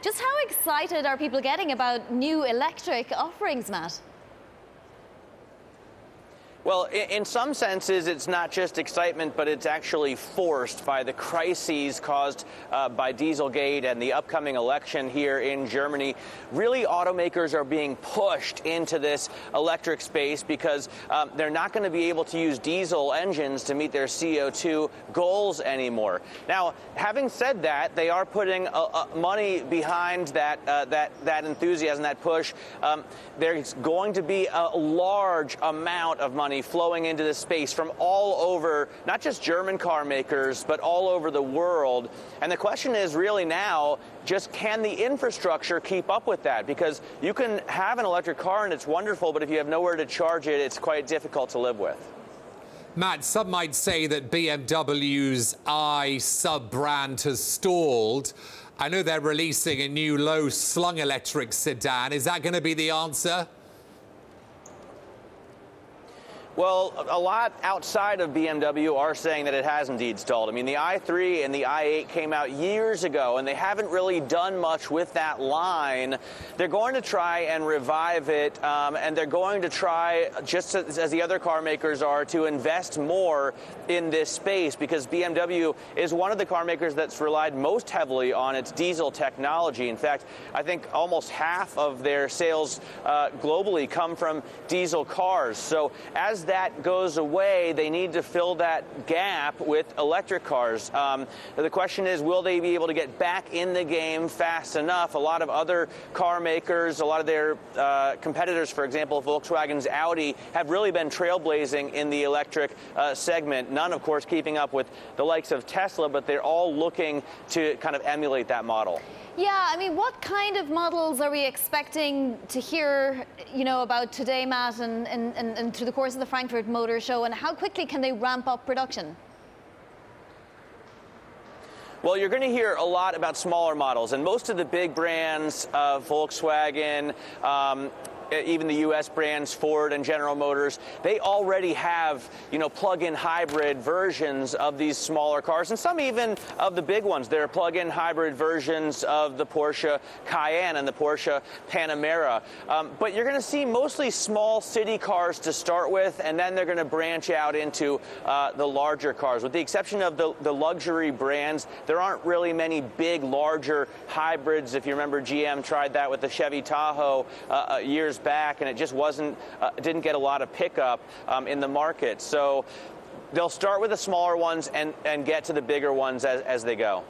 Just how excited are people getting about new electric offerings, Matt? Well, in some senses, it's not just excitement, but it's actually forced by the crises caused by Dieselgate and the upcoming election here in Germany. Really, automakers are being pushed into this electric space because they're not going to be able to use diesel engines to meet their CO2 goals anymore. Now, having said that, they are putting money behind that enthusiasm, that push. There's going to be a large amount of money flowing into this space from all over, not just German car makers, but all over the world. And the question is really now, just can the infrastructure keep up with that? Because you can have an electric car and it's wonderful, but if you have nowhere to charge it, it's quite difficult to live with. Matt, some might say that BMW's i sub-brand has stalled. I know they're releasing a new low-slung electric sedan. Is that going to be the answer? Well, a lot outside of BMW are saying that it has indeed stalled. I mean, the i3 and the i8 came out years ago, and they haven't really done much with that line. They're going to try and revive it, and they're going to try, just as the other car makers are, to invest more in this space, because BMW is one of the car makers that's relied most heavily on its diesel technology. In fact, I think almost half of their sales globally come from diesel cars. So as that goes away, they need to fill that gap with electric cars. The question is, will they be able to get back in the game fast enough? A lot of other car makers, a lot of their competitors, for example, Volkswagen's Audi, have really been trailblazing in the electric segment. None, of course, keeping up with the likes of Tesla, but they're all looking to kind of emulate that model. Yeah, I mean, what kind of models are we expecting to hear, about today, Matt, and through the course of the Frankfurt Motor Show, and how quickly can they ramp up production? Well, you're going to hear a lot about smaller models, and most of the big brands, Volkswagen, even the U.S. brands, Ford and General Motors, they already have, plug-in hybrid versions of these smaller cars, and some even of the big ones. There are plug-in hybrid versions of the Porsche Cayenne and the Porsche Panamera. But you're going to see mostly small city cars to start with, and then they're going to branch out into the larger cars. With the exception of the luxury brands, there aren't really many big, larger hybrids. If you remember, GM tried that with the Chevy Tahoe years back, and it just didn't get a lot of pickup in the market. So they'll start with the smaller ones and get to the bigger ones as they go.